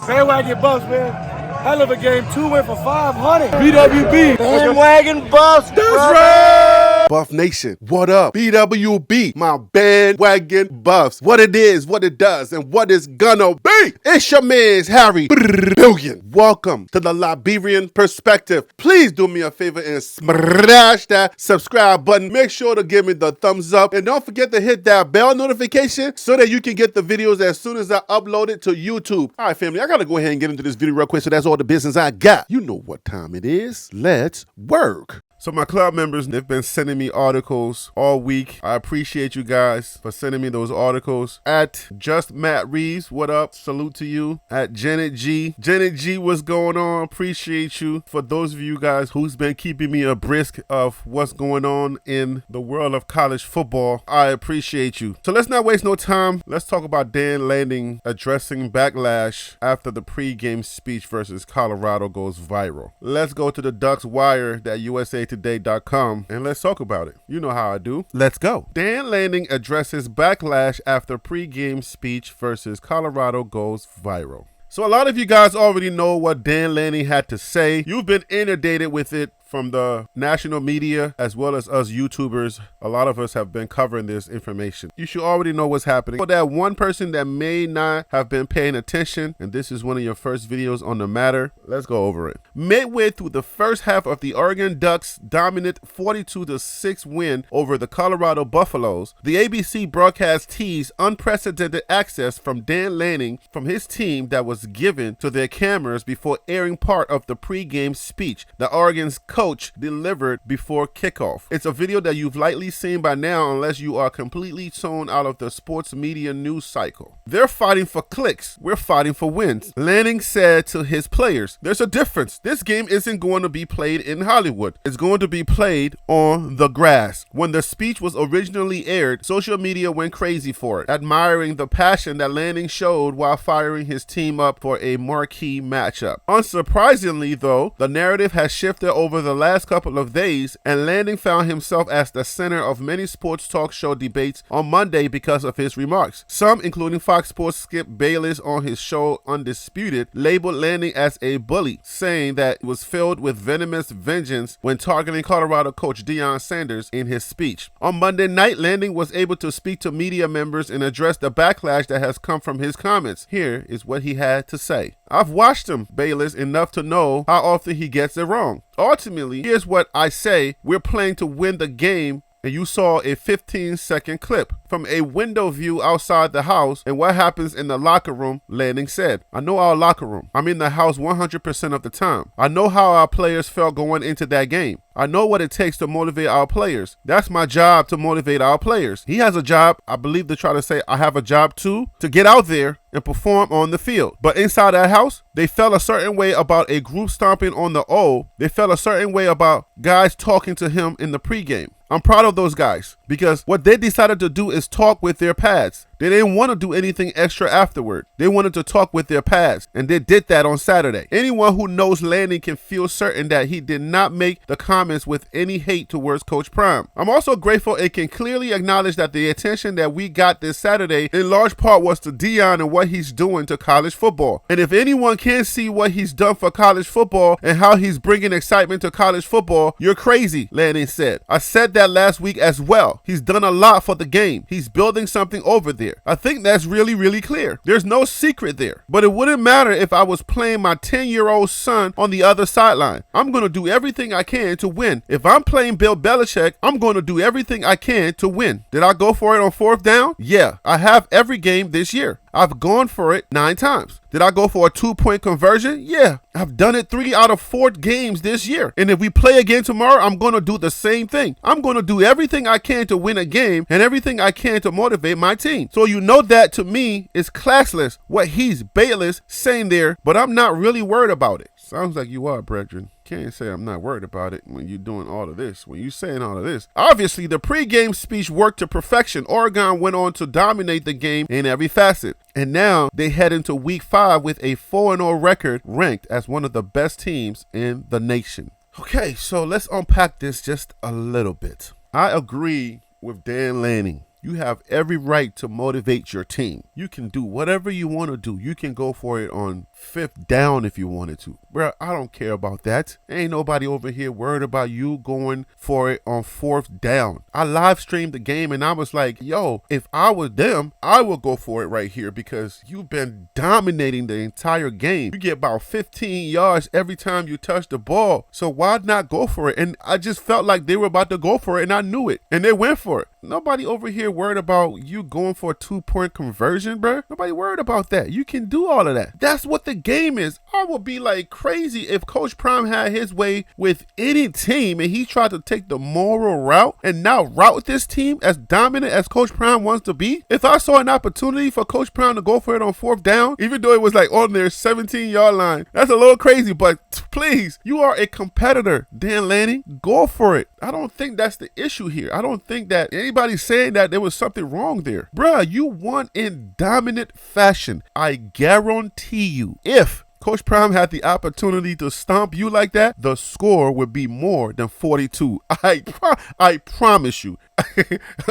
Bandwagon Buffs, man. Hell of a game. 2 win for 500. BWB. Bandwagon Buffs. That's right. Buff Nation, what up? BWB, my bandwagon buffs. What it is, what it does, and what it's gonna be. It's your man's Harry Billion. Welcome to the Liberian Perspective. Please do me a favor and smash that subscribe button. Make sure to give me the thumbs up. And don't forget to hit that bell notification so that you can get the videos as soon as I upload it to YouTube. All right, family, I gotta go ahead and get into this video real quick, so that's all the business I got. You know what time it is. Let's work. So my club members, they've been sending me articles all week. I appreciate you guys for sending me those articles. At Just Matt Reeves, what up? Salute to you. At Janet G. Janet G, what's going on? Appreciate you. For those of you guys who's been keeping me abreast of what's going on in the world of college football, I appreciate you. So let's not waste no time. Let's talk about Dan Lanning addressing Backlash after the pregame speech versus Colorado goes viral. Let's go to the Ducks Wire, that USAtoday.com, and let's talk about it. You know how I do. Let's go. Dan Lanning addresses Backlash after pregame speech versus Colorado goes viral. So a lot of you guys already know what Dan Lanning had to say. You've been inundated with it from the national media as well as us YouTubers. A lot of us have been covering this information. You should already know what's happening. For that one person that may not have been paying attention, and this is one of your first videos on the matter, let's go over it. Midway through the first half of the Oregon Ducks' dominant 42-6 win over the Colorado Buffaloes, the ABC broadcast teased unprecedented access from Dan Lanning from his team that was given to their cameras before airing part of the pregame speech that Oregon's coach delivered before kickoff. It's a video that you've likely seen by now unless you are completely tuned out of the sports media news cycle. They're fighting for clicks. We're fighting for wins. Lanning said to his players, there's a difference. This game isn't going to be played in Hollywood. It's going to be played on the grass. When the speech was originally aired, social media went crazy for it, admiring the passion that Lanning showed while firing his team up for a marquee matchup. Unsurprisingly, though, the narrative has shifted over the last couple of days, and Lanning found himself as the center of many sports talk show debates on Monday because of his remarks. Some, including Fox Sports' Skip Bayless on his show Undisputed, labeled Lanning as a bully, saying that it was filled with venomous vengeance when targeting Colorado coach Deion Sanders in his speech. On Monday night, Lanning was able to speak to media members and address the backlash that has come from his comments. Here is what he had to say. I've watched him, Bayless, enough to know how often he gets it wrong. Ultimately, here's what I say. We're playing to win the game, and you saw a 15-second clip from a window view outside the house and what happens in the locker room. Lanning said, I know our locker room. I'm in the house 100% of the time. I know how our players felt going into that game. I know what it takes to motivate our players. That's my job, to motivate our players. He has a job, I believe, to try to say I have a job too, to get out there and perform on the field. But inside that house, they felt a certain way about a group stomping on the O. They felt a certain way about guys talking to him in the pregame. I'm proud of those guys because what they decided to do is talk with their pads. They didn't want to do anything extra afterward. They wanted to talk with their pads, and they did that on Saturday. Anyone who knows Lanning can feel certain that he did not make the comments with any hate towards Coach Prime. I'm also grateful and can clearly acknowledge that the attention that we got this Saturday in large part was to Deion and what he's doing to college football. And if anyone can see what he's done for college football and how he's bringing excitement to college football, you're crazy, Lanning said. I said that last week as well. He's done a lot for the game. He's building something over there. I think that's really, really clear. There's no secret there. But it wouldn't matter if I was playing my 10-year-old son on the other sideline. I'm going to do everything I can to win. If I'm playing Bill Belichick, I'm going to do everything I can to win. Did I go for it on 4th down? Yeah, I have every game this year. I've gone for it 9 times. Did I go for a 2-point conversion? Yeah, I've done it 3 out of 4 games this year. And if we play again tomorrow, I'm going to do the same thing. I'm going to do everything I can to win a game and everything I can to motivate my team. So you know that to me is classless what he's, Bayless, saying there, but I'm not really worried about it. Sounds like you are, brethren. Can't say I'm not worried about it when you're doing all of this, when you're saying all of this. Obviously, the pregame speech worked to perfection. Oregon went on to dominate the game in every facet. And now they head into week 5 with a 4-0 record, ranked as one of the best teams in the nation. Okay, so let's unpack this just a little bit. I agree with Dan Lanning. You have every right to motivate your team. You can do whatever you want to do. You can go for it on 5th down if you wanted to. Bro, I don't care about that. Ain't nobody over here worried about you going for it on 4th down. I live streamed the game and I was like, yo, if I was them, I would go for it right here because you've been dominating the entire game. You get about 15 yards every time you touch the ball. So why not go for it? And I just felt like they were about to go for it and I knew it. And they went for it. Nobody over here worried about you going for a 2-point conversion, bro. Nobody worried about that. You can do all of that. That's what the game is. I would be like crazy if Coach Prime had his way with any team and he tried to take the moral route and now route this team as dominant as Coach Prime wants to be. If I saw an opportunity for Coach Prime to go for it on 4th down, even though it was like on their 17-yard line, that's a little crazy, but please, you are a competitor, Dan Lanning. Go for it. I don't think that's the issue here. I don't think that anybody saying that there was something wrong there. Bruh, you won in dominant fashion. I guarantee you, if Coach Prime had the opportunity to stomp you like that, the score would be more than 42. I promise you.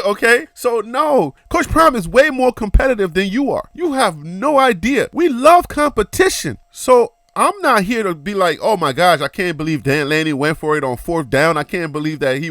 Okay? So no, Coach Prime is way more competitive than you are. You have no idea. We love competition. So I'm not here to be like, oh my gosh, I can't believe Dan Lanning went for it on 4th down. I can't believe that he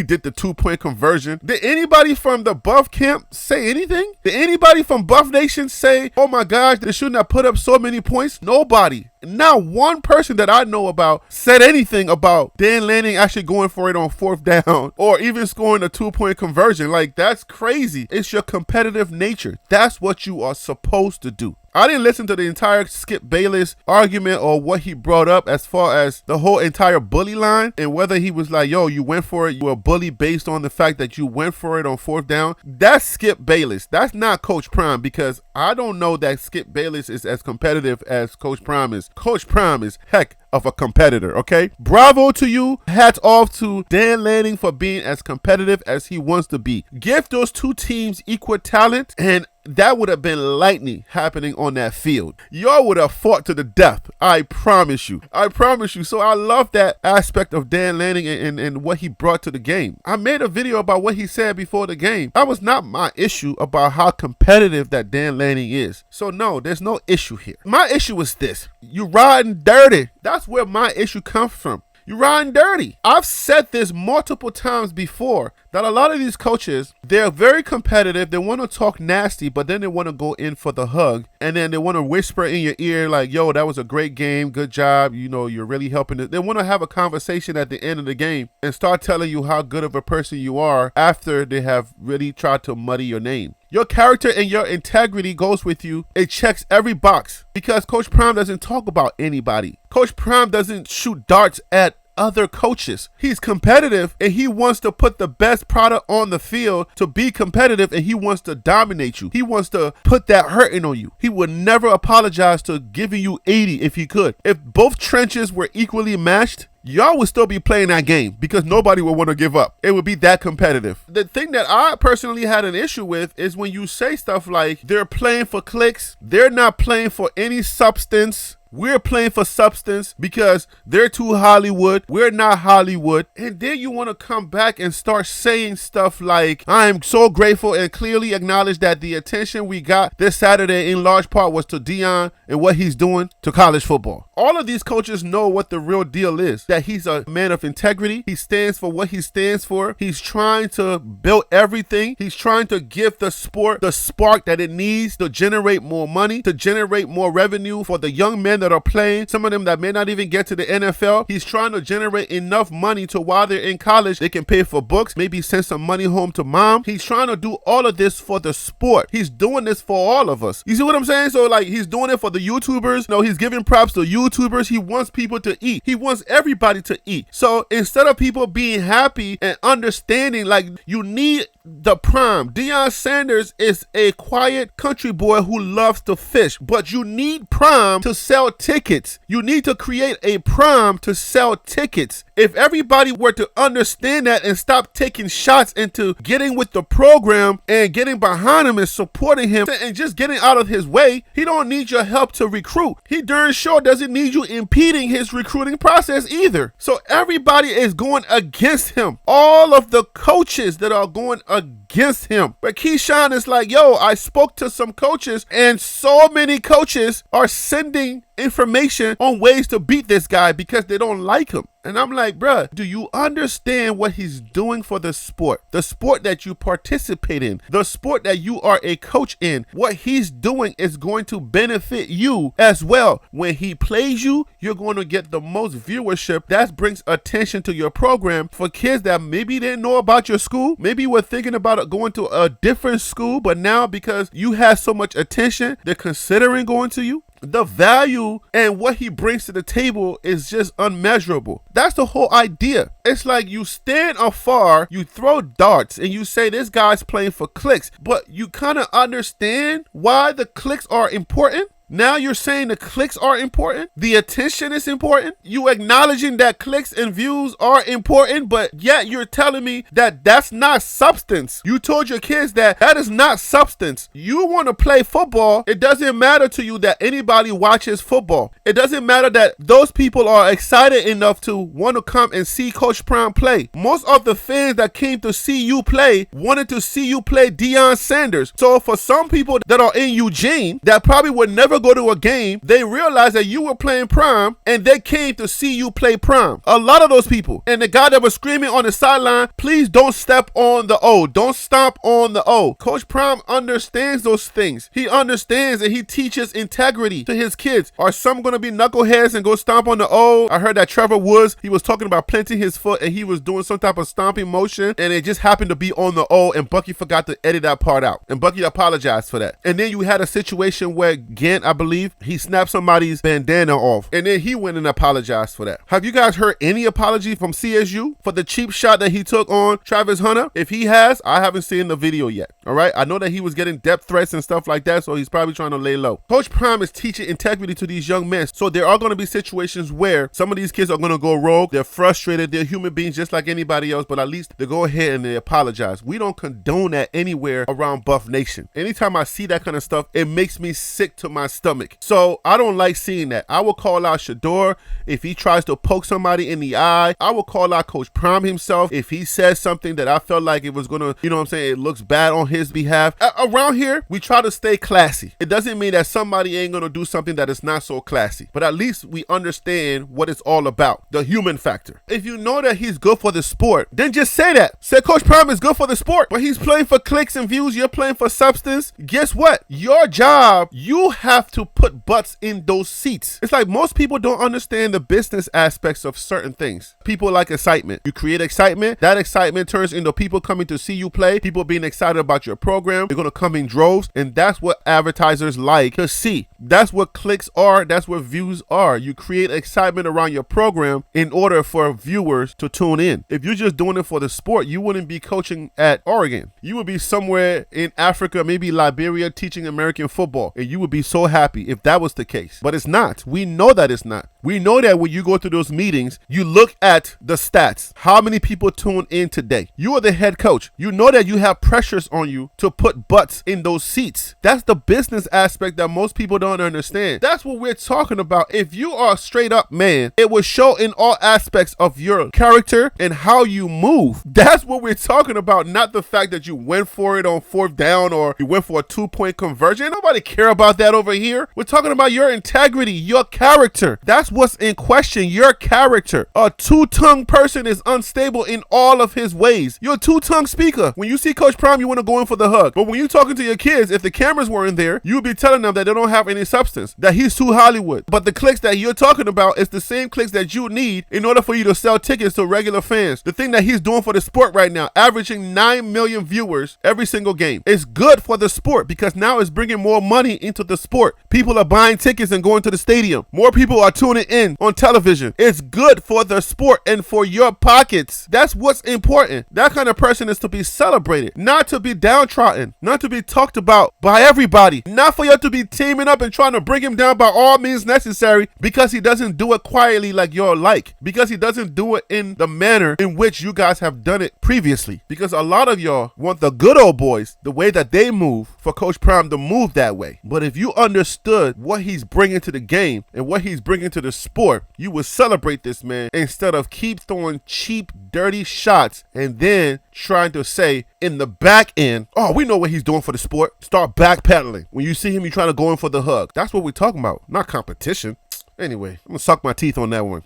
did the 2-point conversion. Did anybody from the Buff camp say anything? Did anybody from Buff Nation say, oh my gosh, they shouldn't have put up so many points? Nobody. Not one person that I know about said anything about Dan Lanning actually going for it on 4th down or even scoring a 2-point conversion. Like, that's crazy. It's your competitive nature. That's what you are supposed to do. I didn't listen to the entire Skip Bayless argument or what he brought up as far as the whole entire bully line and whether he was like, yo, you went for it, you were a bully based on the fact that you went for it on 4th down. That's Skip Bayless. That's not Coach Prime, because I don't know that Skip Bayless is as competitive as Coach Prime is. Coach Prime is heck of a competitor, okay? Bravo to you. Hats off to Dan Lanning for being as competitive as he wants to be. Give those two teams equal talent and that would have been lightning happening on that field. Y'all would have fought to the death. I promise you. I promise you. So I love that aspect of Dan Lanning and what he brought to the game. I made a video about what he said before the game. That was not my issue about how competitive that Dan Lanning is. So no, there's no issue here. My issue is this. You riding dirty. That's where my issue comes from. You riding dirty. I've said this multiple times before that a lot of these coaches, they're very competitive. They want to talk nasty, but then they want to go in for the hug. And then they want to whisper in your ear like, yo, that was a great game. Good job. You know, you're really helping it. They want to have a conversation at the end of the game and start telling you how good of a person you are after they have really tried to muddy your name. Your character and your integrity goes with you. It checks every box because Coach Prime doesn't talk about anybody. Coach Prime doesn't shoot darts at other coaches. He's competitive and he wants to put the best product on the field to be competitive, and he wants to dominate you. He wants to put that hurting on you. He would never apologize to giving you 80 if he could. If both trenches were equally matched, y'all would still be playing that game because nobody would want to give up. It would be that competitive. The thing that I personally had an issue with is when you say stuff like they're playing for clicks, they're not playing for any substance. We're playing for substance because they're too Hollywood. We're not Hollywood. And then you want to come back and start saying stuff like, I'm so grateful and clearly acknowledge that the attention we got this Saturday in large part was to Deion and what he's doing to college football. All of these coaches know what the real deal is, that he's a man of integrity. He stands for what he stands for. He's trying to build everything. He's trying to give the sport the spark that it needs to generate more money, to generate more revenue for the young men that are playing, some of them that may not even get to the NFL. He's trying to generate enough money to while they're in college, they can pay for books, maybe send some money home to mom. He's trying to do all of this for the sport. He's doing this for all of us. You see what I'm saying? So like, he's doing it for the YouTubers. No, he's giving props to YouTubers. He wants people to eat. He wants everybody to eat. So instead of people being happy and understanding, like, you need the Prime. Deion Sanders is a quiet country boy who loves to fish, but you need Prime to sell tickets. You need to create a Prime to sell tickets. If everybody were to understand that and stop taking shots into getting with the program and getting behind him and supporting him and just getting out of his way, he don't need your help to recruit. He darn sure doesn't need you impeding his recruiting process either. So everybody is going against him. All of the coaches that are going against against him. But Keyshawn is like, yo, I spoke to some coaches, and so many coaches are sending information on ways to beat this guy because they don't like him. And I'm like, bruh, do you understand what he's doing for the sport that you participate in, the sport that you are a coach in? What he's doing is going to benefit you as well. When he plays you, you're going to get the most viewership. That brings attention to your program for kids that maybe didn't know about your school. Maybe you were thinking about going to a different school, but now because you have so much attention, they're considering going to you. The value and what he brings to the table is just unmeasurable. That's the whole idea. It's like you stand afar, you throw darts, and you say this guy's playing for clicks, but you kind of understand why the clicks are important. Now you're saying the clicks are important. The attention is important. You acknowledging that clicks and views are important, but yet you're telling me that that's not substance. You told your kids that that is not substance. You want to play football. It doesn't matter to you that anybody watches football. It doesn't matter that those people are excited enough to want to come and see Coach Prime play. Most of the fans that came to see you play wanted to see you play Deion Sanders. So for some people that are in Eugene that probably would never go to a game, they realized that you were playing Prime and they came to see you play Prime. A lot of those people. And the guy that was screaming on the sideline, please don't step on the O. Don't stomp on the O. Coach Prime understands those things. He understands and he teaches integrity to his kids. Are some going to be knuckleheads and go stomp on the O? I heard that Trevor Woods, he was talking about planting his foot and he was doing some type of stomping motion and it just happened to be on the O and Bucky forgot to edit that part out. And Bucky apologized for that. And then you had a situation where Gant, I believe, he snapped somebody's bandana off and then he went and apologized for that. Have you guys heard any apology from CSU for the cheap shot that he took on Travis Hunter? If he has, I haven't seen the video yet. All right. I know that he was getting depth threats and stuff like that, so he's probably trying to lay low. Coach Prime is teaching integrity to these young men. So there are going to be situations where some of these kids are going to go rogue. They're frustrated. They're human beings just like anybody else, but at least they go ahead and they apologize. We don't condone that anywhere around Buff Nation. Anytime I see that kind of stuff, it makes me sick to my stomach. So I don't like seeing that. I will call out Shador if he tries to poke somebody in the eye. I will call out Coach Prime himself if he says something that I felt like it was going to, you know what I'm saying, it looks bad on his behalf. Around here, we try to stay classy. It doesn't mean that somebody ain't going to do something that is not so classy, but at least we understand what it's all about, the human factor. If you know that he's good for the sport, then just say that. Say Coach Prime is good for the sport, but he's playing for clicks and views. You're playing for substance. Guess what? Your job, you have to put butts in those seats. It's like most people don't understand the business aspects of certain things. People like excitement. You create excitement. That excitement turns into people coming to see you play, people being excited about your program. They're going to come in droves, and that's what advertisers like to see. That's what clicks are. That's what views are. You create excitement around your program in order for viewers to tune in. If you're just doing it for the sport, you wouldn't be coaching at Oregon. You would be somewhere in Africa, maybe Liberia, teaching American football, and you would be so happy if that was the case. But it's not. We know that it's not. We know that when you go to those meetings, you look at the stats. How many people tune in today? You are the head coach. You know that you have pressures on you to put butts in those seats. That's the business aspect that most people don't understand. That's what we're talking about. If you are a straight up man, it will show in all aspects of your character and how you move. That's what we're talking about, not the fact that you went for it on 4th down or you went for a 2-point conversion. Nobody care about that over here. We're talking about your integrity, your character. That's what's in question, your character. A two-tongued person is unstable in all of his ways. You're a two-tongued speaker. When you see Coach Prime, you want to go in for the hug. But when you're talking to your kids, if the cameras weren't there, you would be telling them that they don't have any substance, that he's too Hollywood. But the clicks that you're talking about is the same clicks that you need in order for you to sell tickets to regular fans. The thing that he's doing for the sport right now, averaging 9 million viewers every single game. It's good for the sport because now it's bringing more money into the sport. People are buying tickets and going to the stadium. More people are tuning in on television. It's good for the sport and for your pockets. That's what's important. That kind of person is to be celebrated, not to be downtrodden, not to be talked about by everybody, not for you to be teaming up and trying to bring him down by all means necessary because he doesn't do it quietly like you're like, because he doesn't do it in the manner in which you guys have done it previously, because a lot of y'all want the good old boys, the way that they move, for Coach Prime to move that way. But if you understood what he's bringing to the game and what he's bringing to the the sport, you would celebrate this man instead of keep throwing cheap, dirty shots and then trying to say in the back end, oh, we know what he's doing for the sport. Start backpedaling. When you see him, you're trying to go in for the hug. That's what we're talking about, not competition. Anyway, I'm going to suck my teeth on that one.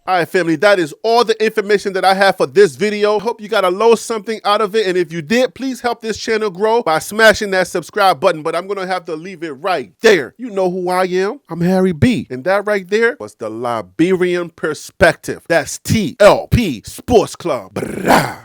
All right, family, that is all the information that I have for this video. Hope you got a little something out of it. And if you did, please help this channel grow by smashing that subscribe button. But I'm going to have to leave it right there. You know who I am. I'm Harry B. And that right there was the Liberian Perspective. That's TLP Sports Club. Brah.